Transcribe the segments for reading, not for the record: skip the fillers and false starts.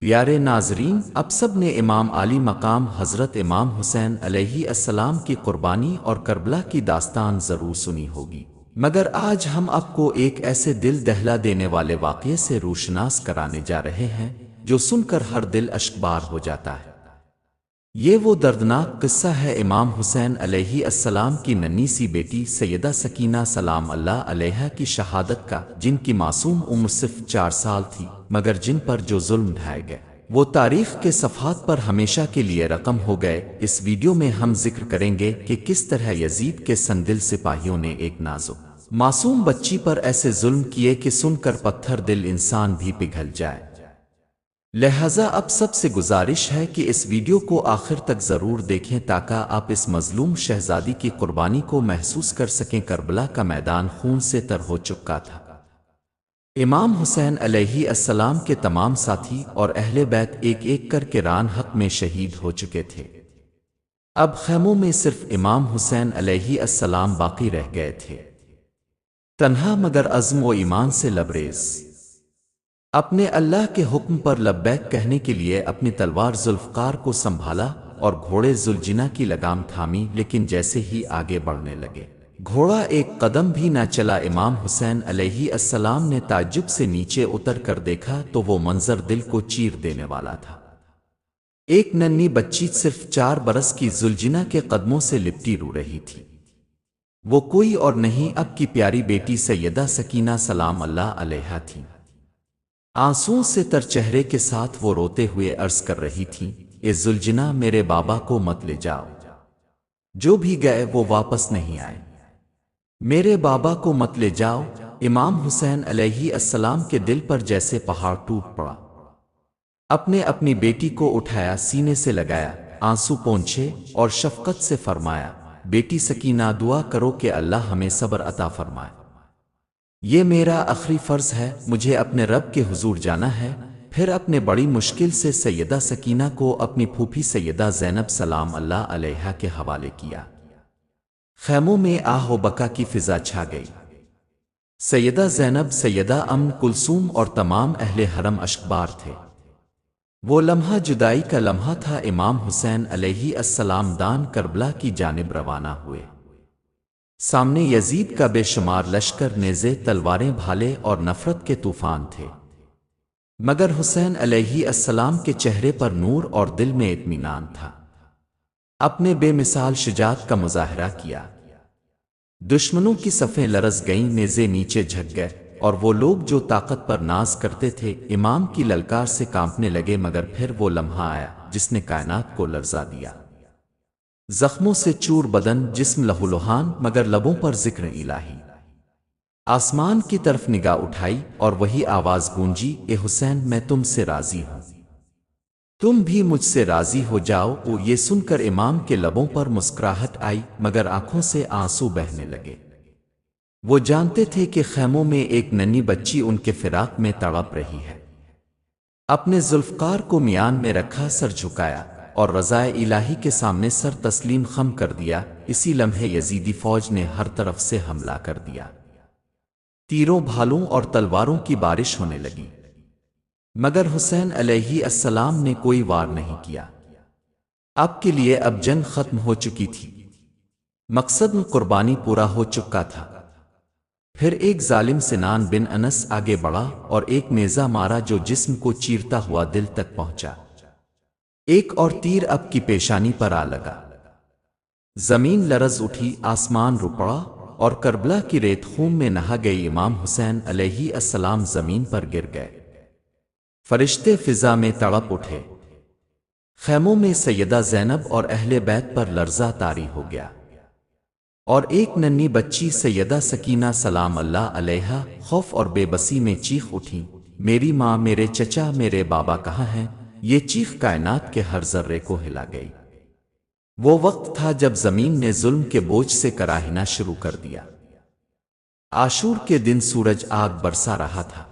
پیارے ناظرین، اب سب نے امام عالی مقام حضرت امام حسین علیہ السلام کی قربانی اور کربلا کی داستان ضرور سنی ہوگی، مگر آج ہم آپ کو ایک ایسے دل دہلا دینے والے واقعے سے روشناس کرانے جا رہے ہیں جو سن کر ہر دل اشکبار ہو جاتا ہے۔ یہ وہ دردناک قصہ ہے امام حسین علیہ السلام کی ننھی سی بیٹی سیدہ سکینہ سلام اللہ علیہا کی شہادت کا، جن کی معصوم عمر صرف 4 سال تھی، مگر جن پر جو ظلم ڈھائے گئے وہ تاریخ کے صفحات پر ہمیشہ کے لیے رقم ہو گئے۔ اس ویڈیو میں ہم ذکر کریں گے کہ کس طرح یزید کے سندل سپاہیوں نے ایک نازک معصوم بچی پر ایسے ظلم کیے کہ سن کر پتھر دل انسان بھی پگھل جائے۔ لہذا اب سب سے گزارش ہے کہ اس ویڈیو کو آخر تک ضرور دیکھیں تاکہ آپ اس مظلوم شہزادی کی قربانی کو محسوس کر سکیں۔ کربلا کا میدان خون سے تر ہو چکا تھا۔ امام حسین علیہ السلام کے تمام ساتھی اور اہل بیت ایک ایک کر کے ران حق میں شہید ہو چکے تھے۔ اب خیموں میں صرف امام حسین علیہ السلام باقی رہ گئے تھے، تنہا مگر عزم و ایمان سے لبریز، اپنے اللہ کے حکم پر لبیک کہنے کے لیے اپنی تلوار ذوالفقار کو سنبھالا اور گھوڑے ذوالجناح کی لگام تھامی، لیکن جیسے ہی آگے بڑھنے لگے گھوڑا ایک قدم بھی نہ چلا۔ امام حسین علیہ السلام نے تعجب سے نیچے اتر کر دیکھا تو وہ منظر دل کو چیر دینے والا تھا۔ ایک ننھی بچی صرف 4 برس کی ذوالجناح کے قدموں سے لپٹی رو رہی تھی۔ وہ کوئی اور نہیں، اب کی پیاری بیٹی سیدہ سکینہ سلام اللہ علیہا تھی۔ آنسوں سے تر چہرے کے ساتھ وہ روتے ہوئے عرض کر رہی تھیں، اے ذوالجناح، میرے بابا کو مت لے جاؤ، جو بھی گئے وہ واپس نہیں آئے، میرے بابا کو مت لے جاؤ۔ امام حسین علیہ السلام کے دل پر جیسے پہاڑ ٹوٹ پڑا۔ اپنی بیٹی کو اٹھایا، سینے سے لگایا، آنسو پونچھے اور شفقت سے فرمایا، بیٹی سکینہ، دعا کرو کہ اللہ ہمیں صبر عطا فرمائے۔ یہ میرا آخری فرض ہے، مجھے اپنے رب کے حضور جانا ہے۔ پھر اپنے بڑی مشکل سے سیدہ سکینہ کو اپنی پھوپھی سیدہ زینب سلام اللہ علیہا کے حوالے کیا۔ خیموں میں آہ و بکا کی فضا چھا گئی۔ سیدہ زینب، سیدہ ام کلثوم اور تمام اہل حرم اشکبار تھے۔ وہ لمحہ جدائی کا لمحہ تھا۔ امام حسین علیہ السلام دان کربلا کی جانب روانہ ہوئے۔ سامنے یزید کا بے شمار لشکر، نیزے، تلواریں، بھالے اور نفرت کے طوفان تھے، مگر حسین علیہ السلام کے چہرے پر نور اور دل میں اطمینان تھا۔ اپنے بے مثال شجاعت کا مظاہرہ کیا۔ دشمنوں کی صفیں لرز گئیں، نیزے نیچے جھک گئے، اور وہ لوگ جو طاقت پر ناز کرتے تھے امام کی للکار سے کانپنے لگے۔ مگر پھر وہ لمحہ آیا جس نے کائنات کو لرزا دیا۔ زخموں سے چور بدن، جسم لہولہان، مگر لبوں پر ذکر الہی۔ آسمان کی طرف نگاہ اٹھائی اور وہی آواز گونجی، اے حسین، میں تم سے راضی ہوں، تم بھی مجھ سے راضی ہو جاؤ۔ یہ سن کر امام کے لبوں پر مسکراہٹ آئی، مگر آنکھوں سے آنسو بہنے لگے۔ وہ جانتے تھے کہ خیموں میں ایک ننھی بچی ان کے فراق میں تڑپ رہی ہے۔ اپنے ذوالفقار کو میان میں رکھا، سر جھکایا اور رضائے الہی کے سامنے سر تسلیم خم کر دیا۔ اسی لمحے یزیدی فوج نے ہر طرف سے حملہ کر دیا۔ تیروں، بھالوں اور تلواروں کی بارش ہونے لگی، مگر حسین علیہ السلام نے کوئی وار نہیں کیا۔ اب کے لیے اب جنگ ختم ہو چکی تھی، مقصد قربانی پورا ہو چکا تھا۔ پھر ایک ظالم سنان بن انس آگے بڑھا اور ایک نیزہ مارا جو جسم کو چیرتا ہوا دل تک پہنچا۔ ایک اور تیر اب کی پیشانی پر آ لگا، زمین لرز اٹھی، آسمان رو پڑا اور کربلا کی ریت خون میں نہا گئی۔ امام حسین علیہ السلام زمین پر گر گئے، فرشتے فضا میں تڑپ اٹھے۔ خیموں میں سیدہ زینب اور اہل بیت پر لرزہ طاری ہو گیا، اور ایک ننھی بچی سیدہ سکینہ سلام اللہ علیہا خوف اور بے بسی میں چیخ اٹھی، میری ماں، میرے چچا، میرے بابا کہاں ہیں؟ یہ چیخ کائنات کے ہر ذرے کو ہلا گئی۔ وہ وقت تھا جب زمین نے ظلم کے بوجھ سے کراہنا شروع کر دیا۔ عاشور کے دن سورج آگ برسا رہا تھا،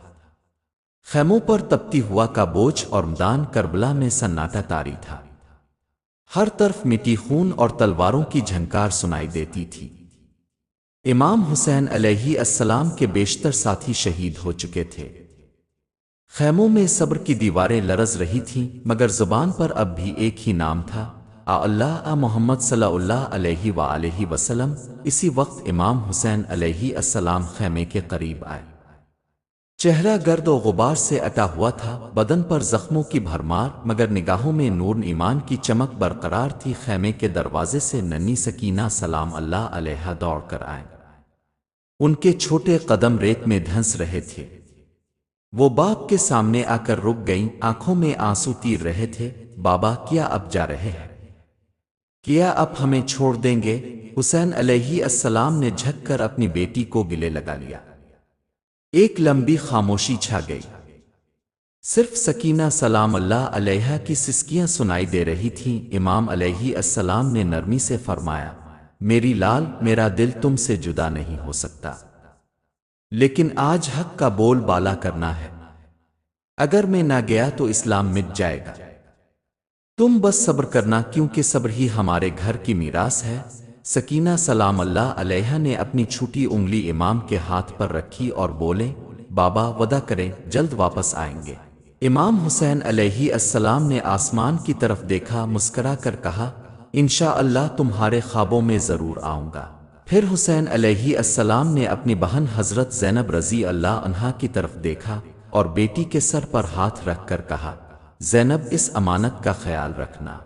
خیموں پر تپتی ہوا کا بوجھ، اور میدان کربلا میں سناٹا طاری تھا۔ ہر طرف مٹی، خون اور تلواروں کی جھنکار سنائی دیتی تھی۔ امام حسین علیہ السلام کے بیشتر ساتھی شہید ہو چکے تھے۔ خیموں میں صبر کی دیواریں لرز رہی تھیں، مگر زبان پر اب بھی ایک ہی نام تھا، اللہ محمد صلی اللہ علیہ وآلہ وسلم۔ اسی وقت امام حسین علیہ السلام خیمے کے قریب آئے۔ چہرہ گرد و غبار سے اٹا ہوا تھا، بدن پر زخموں کی بھرمار، مگر نگاہوں میں نور ایمان کی چمک برقرار تھی۔ خیمے کے دروازے سے ننھی سکینہ سلام اللہ علیہا دوڑ کر آئیں۔ ان کے چھوٹے قدم ریت میں دھنس رہے تھے۔ وہ باپ کے سامنے آ کر رک گئیں، آنکھوں میں آنسو تیر رہے تھے۔ بابا، کیا اب جا رہے ہیں؟ کیا اب ہمیں چھوڑ دیں گے؟ حسین علیہ السلام نے جھک کر اپنی بیٹی کو گلے لگا لیا۔ ایک لمبی خاموشی چھا گئی، صرف سکینہ سلام اللہ علیہا کی سسکیاں سنائی دے رہی تھیں۔ امام علیہ السلام نے نرمی سے فرمایا، میری لال، میرا دل تم سے جدا نہیں ہو سکتا، لیکن آج حق کا بول بالا کرنا ہے۔ اگر میں نہ گیا تو اسلام مٹ جائے گا۔ تم بس صبر کرنا، کیونکہ صبر ہی ہمارے گھر کی میراث ہے۔ سکینہ سلام اللہ علیہا نے اپنی چھوٹی انگلی امام کے ہاتھ پر رکھی اور بولے، بابا وعدہ کریں، جلد واپس آئیں گے۔ امام حسین علیہ السلام نے آسمان کی طرف دیکھا، مسکرا کر کہا، انشاءاللہ تمہارے خوابوں میں ضرور آؤں گا۔ پھر حسین علیہ السلام نے اپنی بہن حضرت زینب رضی اللہ عنہا کی طرف دیکھا اور بیٹی کے سر پر ہاتھ رکھ کر کہا، زینب، اس امانت کا خیال رکھنا۔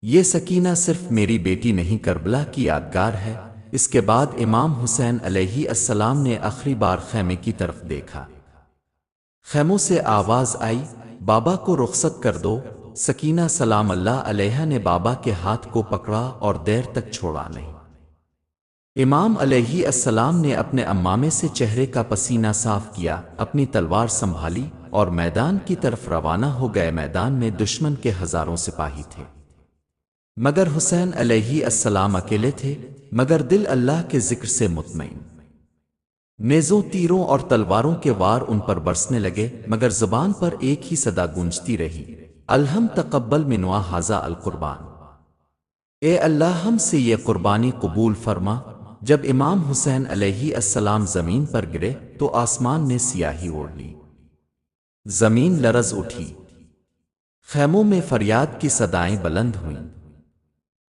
یہ سکینہ صرف میری بیٹی نہیں، کربلا کی یادگار ہے۔ اس کے بعد امام حسین علیہ السلام نے آخری بار خیمے کی طرف دیکھا۔ خیموں سے آواز آئی، بابا کو رخصت کر دو۔ سکینہ سلام اللہ علیہا نے بابا کے ہاتھ کو پکڑا اور دیر تک چھوڑا نہیں۔ امام علیہ السلام نے اپنے عمامے سے چہرے کا پسینہ صاف کیا، اپنی تلوار سنبھالی اور میدان کی طرف روانہ ہو گئے۔ میدان میں دشمن کے ہزاروں سپاہی تھے، مگر حسین علیہ السلام اکیلے تھے، مگر دل اللہ کے ذکر سے مطمئن۔ نیزوں، تیروں اور تلواروں کے وار ان پر برسنے لگے، مگر زبان پر ایک ہی صدا گونجتی رہی، الہم تقبل منوا ھذا القربان۔ اے اللہ، ہم سے یہ قربانی قبول فرما۔ جب امام حسین علیہ السلام زمین پر گرے تو آسمان نے سیاہی اوڑھ لی، زمین لرز اٹھی، خیموں میں فریاد کی صدائیں بلند ہوئیں۔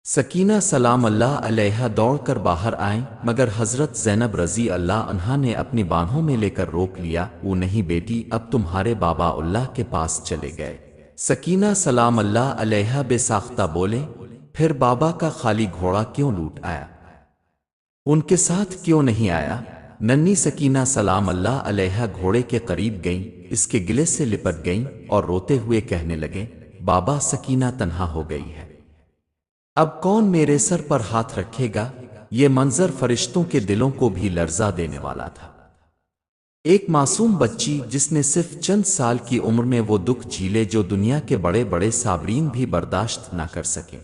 سکینہ سلام اللہ علیہا دوڑ کر باہر آئیں، مگر حضرت زینب رضی اللہ عنہا نے اپنی باہوں میں لے کر روک لیا۔ وہ نہیں بیٹی، اب تمہارے بابا اللہ کے پاس چلے گئے۔ سکینہ سلام اللہ علیہا بے ساختہ بولے، پھر بابا کا خالی گھوڑا کیوں لوٹ آیا؟ ان کے ساتھ کیوں نہیں آیا؟ ننھی سکینہ سلام اللہ علیہا گھوڑے کے قریب گئیں، اس کے گلے سے لپٹ گئیں اور روتے ہوئے کہنے لگیں، بابا، سکینہ تنہا ہو گئی ہے، اب کون میرے سر پر ہاتھ رکھے گا؟ یہ منظر فرشتوں کے دلوں کو بھی لرزا دینے والا تھا۔ ایک معصوم بچی جس نے صرف چند سال کی عمر میں وہ دکھ جھیلے جو دنیا کے بڑے بڑے صابرین بھی برداشت نہ کر سکے۔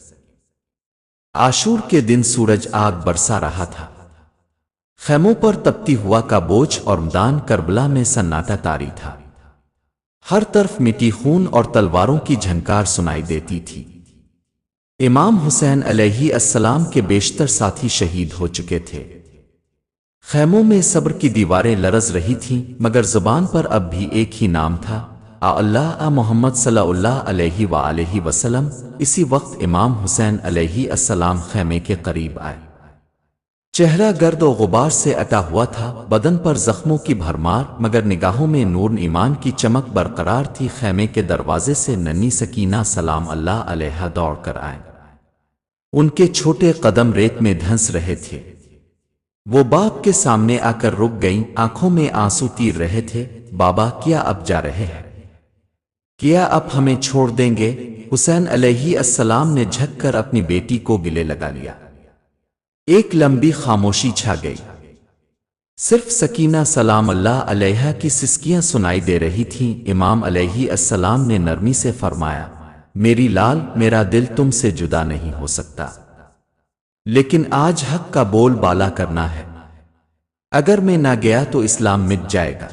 عاشور کے دن سورج آگ برسا رہا تھا، خیموں پر تپتی ہوا کا بوجھ اور میدان کربلا میں سناٹا طاری تھا۔ ہر طرف مٹی، خون اور تلواروں کی جھنکار سنائی دیتی تھی۔ امام حسین علیہ السلام کے بیشتر ساتھی شہید ہو چکے تھے۔ خیموں میں صبر کی دیواریں لرز رہی تھیں، مگر زبان پر اب بھی ایک ہی نام تھا، اللہ محمد صلی اللہ علیہ وآلہ وسلم۔ اسی وقت امام حسین علیہ السلام خیمے کے قریب آئے۔ چہرہ گرد و غبار سے اٹا ہوا تھا، بدن پر زخموں کی بھرمار، مگر نگاہوں میں نور ایمان کی چمک برقرار تھی۔ خیمے کے دروازے سے ننھی سکینہ سلام اللہ علیہا دوڑ کر آئیں۔ ان کے چھوٹے قدم ریت میں دھنس رہے تھے۔ وہ باپ کے سامنے آ کر رک گئیں، آنکھوں میں آنسو تیر رہے تھے۔ بابا، کیا اب جا رہے ہیں؟ کیا اب ہمیں چھوڑ دیں گے؟ حسین علیہ السلام نے جھک کر اپنی بیٹی کو گلے لگا لیا۔ ایک لمبی خاموشی چھا گئی، صرف سکینہ سلام اللہ علیہا کی سسکیاں سنائی دے رہی تھیں۔ امام علیہ السلام نے نرمی سے فرمایا، میری لال، میرا دل تم سے جدا نہیں ہو سکتا، لیکن آج حق کا بول بالا کرنا ہے۔ اگر میں نہ گیا تو اسلام مٹ جائے گا۔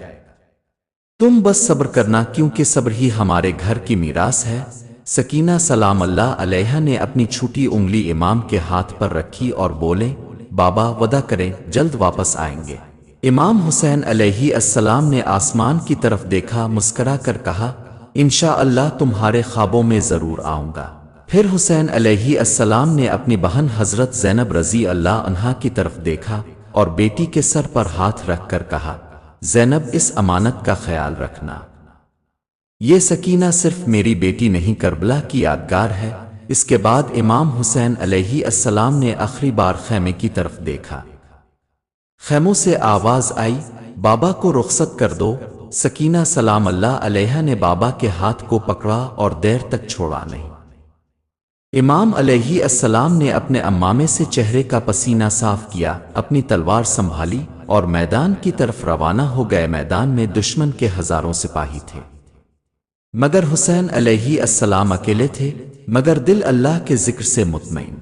تم بس صبر کرنا، کیونکہ صبر ہی ہمارے گھر کی میراث ہے۔ سکینہ سلام اللہ علیہا نے اپنی چھوٹی انگلی امام کے ہاتھ پر رکھی اور بولے، بابا، وعدہ کریں، جلد واپس آئیں گے۔ امام حسین علیہ السلام نے آسمان کی طرف دیکھا، مسکرا کر کہا، انشاءاللہ تمہارے خوابوں میں ضرور آؤں گا۔ پھر حسین علیہ السلام نے اپنی بہن حضرت زینب رضی اللہ عنہا کی طرف دیکھا اور بیٹی کے سر پر ہاتھ رکھ کر کہا، زینب اس امانت کا خیال رکھنا، یہ سکینہ صرف میری بیٹی نہیں کربلا کی یادگار ہے۔ اس کے بعد امام حسین علیہ السلام نے آخری بار خیمے کی طرف دیکھا۔ خیموں سے آواز آئی، بابا کو رخصت کر دو۔ سکینہ سلام اللہ علیہا نے بابا کے ہاتھ کو پکڑا اور دیر تک چھوڑا نہیں۔ امام علیہ السلام نے اپنے امامے سے چہرے کا پسینہ صاف کیا، اپنی تلوار سنبھالی اور میدان کی طرف روانہ ہو گئے۔ میدان میں دشمن کے ہزاروں سپاہی تھے، مگر حسین علیہ السلام اکیلے تھے، مگر دل اللہ کے ذکر سے مطمئن۔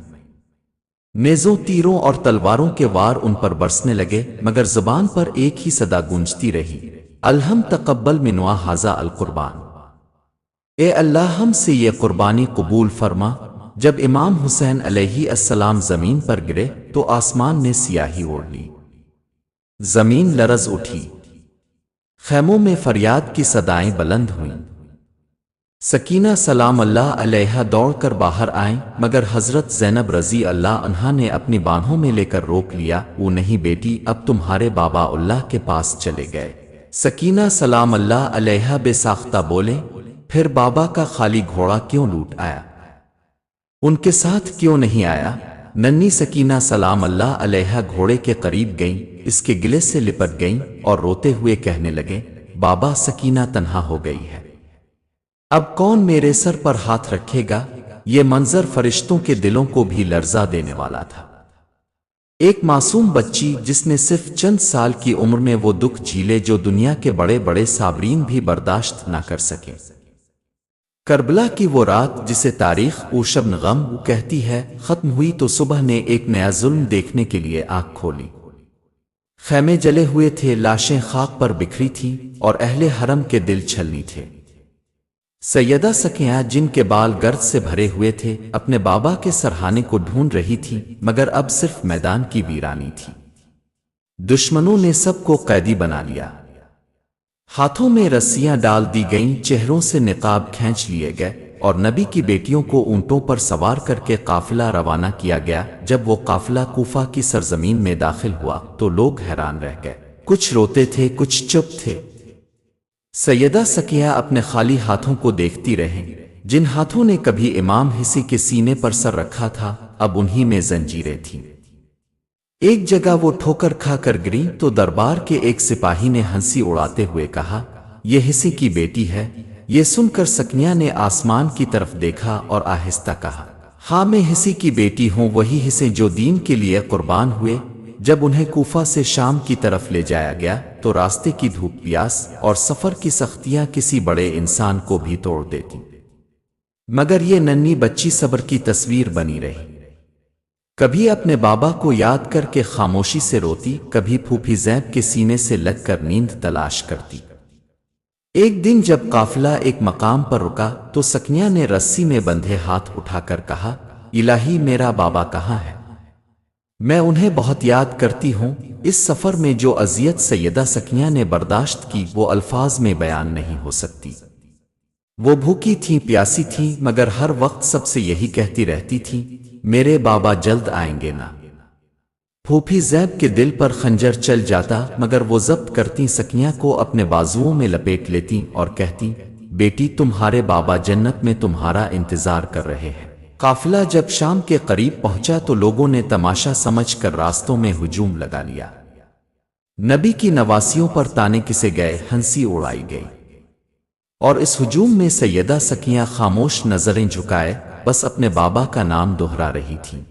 نیزوں، تیروں اور تلواروں کے وار ان پر برسنے لگے، مگر زبان پر ایک ہی صدا گونجتی رہی، الہم تقبل منوا ھذا القربان، اے اللہ ہم سے یہ قربانی قبول فرما۔ جب امام حسین علیہ السلام زمین پر گرے تو آسمان نے سیاہی اوڑھ لی، زمین لرز اٹھی، خیموں میں فریاد کی صدائیں بلند ہوئیں۔ سکینہ سلام اللہ علیہا دوڑ کر باہر آئیں، مگر حضرت زینب رضی اللہ عنہا نے اپنی باہوں میں لے کر روک لیا۔ وہ نہیں بیٹی، اب تمہارے بابا اللہ کے پاس چلے گئے۔ سکینہ سلام اللہ علیہا بے ساختہ بولے، پھر بابا کا خالی گھوڑا کیوں لوٹ آیا؟ ان کے ساتھ کیوں نہیں آیا؟ ننھی سکینہ سلام اللہ علیہا گھوڑے کے قریب گئیں، اس کے گلے سے لپٹ گئیں اور روتے ہوئے کہنے لگیں، بابا سکینہ تنہا ہو گئی ہے، اب کون میرے سر پر ہاتھ رکھے گا؟ یہ منظر فرشتوں کے دلوں کو بھی لرزا دینے والا تھا۔ ایک معصوم بچی جس نے صرف چند سال کی عمر میں وہ دکھ جھیلے جو دنیا کے بڑے بڑے صابرین بھی برداشت نہ کر سکے۔ کربلا کی وہ رات جسے تاریخ شبن غم کہتی ہے، ختم ہوئی تو صبح نے ایک نیا ظلم دیکھنے کے لیے آنکھ کھولی۔ خیمے جلے ہوئے تھے، لاشیں خاک پر بکھری تھیں اور اہل حرم کے دل چھلنی تھے۔ سیدہ سکینہ جن کے بال گرد سے بھرے ہوئے تھے، اپنے بابا کے سرہانے کو ڈھونڈ رہی تھی، مگر اب صرف میدان کی ویرانی تھی۔ دشمنوں نے سب کو قیدی بنا لیا، ہاتھوں میں رسیاں ڈال دی گئیں، چہروں سے نقاب کھینچ لیے گئے اور نبی کی بیٹیوں کو اونٹوں پر سوار کر کے قافلہ روانہ کیا گیا۔ جب وہ قافلہ کوفہ کی سرزمین میں داخل ہوا تو لوگ حیران رہ گئے، کچھ روتے تھے، کچھ چپ تھے۔ سیدہ سکینہ اپنے خالی ہاتھوں کو دیکھتی رہیں، جن ہاتھوں نے کبھی امام حسین کے سینے پر سر رکھا تھا، اب انہی میں زنجیریں تھیں۔ ایک جگہ وہ ٹھوکر کھا کر گری تو دربار کے ایک سپاہی نے ہنسی اڑاتے ہوئے کہا، یہ حسین کی بیٹی ہے۔ یہ سن کر سکینہ نے آسمان کی طرف دیکھا اور آہستہ کہا، ہاں میں حسین کی بیٹی ہوں، وہی حسین جو دین کے لیے قربان ہوئے۔ جب انہیں کوفہ سے شام کی طرف لے جایا گیا تو راستے کی دھوپ، پیاس اور سفر کی سختیاں کسی بڑے انسان کو بھی توڑ دیتی، مگر یہ ننھی بچی صبر کی تصویر بنی رہی۔ کبھی اپنے بابا کو یاد کر کے خاموشی سے روتی، کبھی پھوپھی زینب کے سینے سے لگ کر نیند تلاش کرتی۔ ایک دن جب قافلہ ایک مقام پر رکا تو سکینہ نے رسی میں بندھے ہاتھ اٹھا کر کہا، الہی میرا بابا کہاں ہے؟ میں انہیں بہت یاد کرتی ہوں۔ اس سفر میں جو اذیت سیدہ سکینہ نے برداشت کی وہ الفاظ میں بیان نہیں ہو سکتی۔ وہ بھوکی تھیں، پیاسی تھیں، مگر ہر وقت سب سے یہی کہتی رہتی تھیں، میرے بابا جلد آئیں گے نا۔ پھوپھی زینب کے دل پر خنجر چل جاتا، مگر وہ ضبط کرتی سکینہ کو اپنے بازوؤں میں لپیٹ لیتی اور کہتی، بیٹی تمہارے بابا جنت میں تمہارا انتظار کر رہے ہیں۔ قافلہ جب شام کے قریب پہنچا تو لوگوں نے تماشا سمجھ کر راستوں میں ہجوم لگا لیا۔ نبی کی نواسیوں پر تانے کسے گئے، ہنسی اڑائی گئی، اور اس ہجوم میں سیدہ سکینہ خاموش نظریں جھکائے بس اپنے بابا کا نام دہرا رہی تھیں۔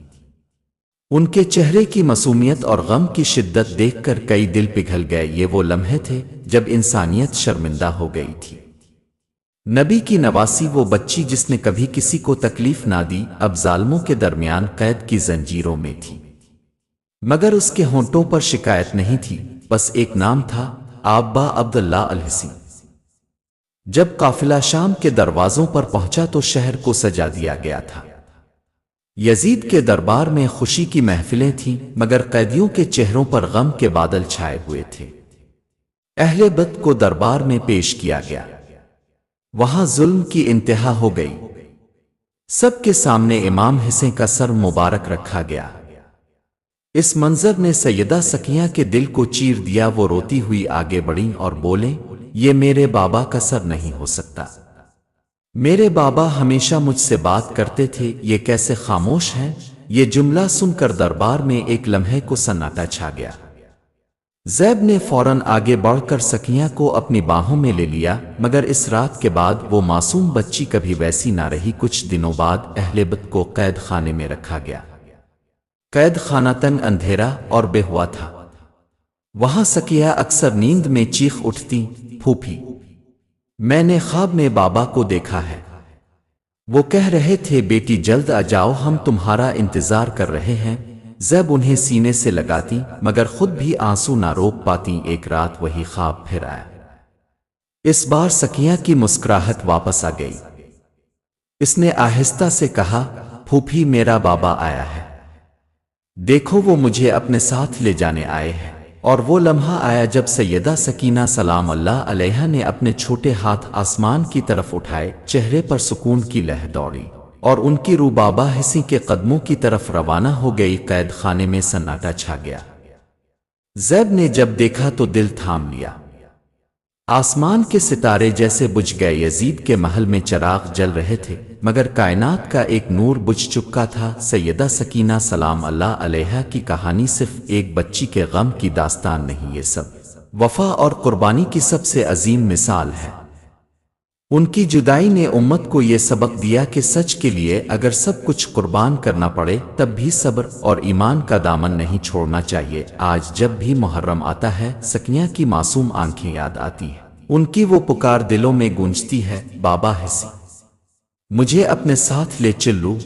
ان کے چہرے کی معصومیت اور غم کی شدت دیکھ کر کئی دل پگھل گئے۔ یہ وہ لمحے تھے جب انسانیت شرمندہ ہو گئی تھی۔ نبی کی نواسی، وہ بچی جس نے کبھی کسی کو تکلیف نہ دی، اب ظالموں کے درمیان قید کی زنجیروں میں تھی، مگر اس کے ہونٹوں پر شکایت نہیں تھی، بس ایک نام تھا، آبا عبداللہ الحسین۔ جب قافلہ شام کے دروازوں پر پہنچا تو شہر کو سجا دیا گیا تھا۔ یزید کے دربار میں خوشی کی محفلیں تھیں، مگر قیدیوں کے چہروں پر غم کے بادل چھائے ہوئے تھے۔ اہل بدر کو دربار میں پیش کیا گیا۔ وہاں ظلم کی انتہا ہو گئی۔ سب کے سامنے امام حسین کا سر مبارک رکھا گیا۔ اس منظر نے سیدہ سکینہ کے دل کو چیر دیا۔ وہ روتی ہوئی آگے بڑھیں اور بولیں، یہ میرے بابا کا سر نہیں ہو سکتا۔ میرے بابا ہمیشہ مجھ سے بات کرتے تھے، یہ کیسے خاموش ہیں؟ یہ جملہ سن کر دربار میں ایک لمحے کو سناٹا چھا گیا۔ زیب نے فوراً آگے بڑھ کر سکینہ کو اپنی باہوں میں لے لیا، مگر اس رات کے بعد وہ معصوم بچی کبھی ویسی نہ رہی۔ کچھ دنوں بعد اہل بیت کو قید خانے میں رکھا گیا۔ قید خانہ تنگ، اندھیرا اور بے ہوا تھا۔ وہاں سکینہ اکثر نیند میں چیخ اٹھتی، پھوپھی، میں نے خواب میں بابا کو دیکھا ہے۔ وہ کہہ رہے تھے، بیٹی جلد آ جاؤ، ہم تمہارا انتظار کر رہے ہیں۔ زیب انہیں سینے سے لگاتی، مگر خود بھی آنسو نہ روک پاتی۔ ایک رات وہی خواب پھر آیا۔ اس بار سکینہ کی مسکراہٹ واپس آ گئی۔ اس نے آہستہ سے کہا، پھوپھی، میرا بابا آیا ہے، دیکھو وہ مجھے اپنے ساتھ لے جانے آئے ہیں۔ اور وہ لمحہ آیا جب سیدہ سکینہ سلام اللہ علیہا نے اپنے چھوٹے ہاتھ آسمان کی طرف اٹھائے، چہرے پر سکون کی لہر دوڑی اور ان کی روح بابا حسین کے قدموں کی طرف روانہ ہو گئی۔ قید خانے میں سناٹا چھا گیا۔ زیب نے جب دیکھا تو دل تھام لیا۔ آسمان کے ستارے جیسے بجھ گئے۔ یزید کے محل میں چراغ جل رہے تھے، مگر کائنات کا ایک نور بجھ چکا تھا۔ سیدہ سکینہ سلام اللہ علیہا کی کہانی صرف ایک بچی کے غم کی داستان نہیں، یہ سب وفا اور قربانی کی سب سے عظیم مثال ہے۔ ان کی جدائی نے امت کو یہ سبق دیا کہ سچ کے لیے اگر سب کچھ قربان کرنا پڑے تب بھی صبر اور ایمان کا دامن نہیں چھوڑنا چاہیے۔ آج جب بھی محرم آتا ہے، سکینہ کی معصوم آنکھیں یاد آتی ہیں۔ ان کی وہ پکار دلوں میں گونجتی ہے، بابا حسین، مجھے اپنے ساتھ لے چلو۔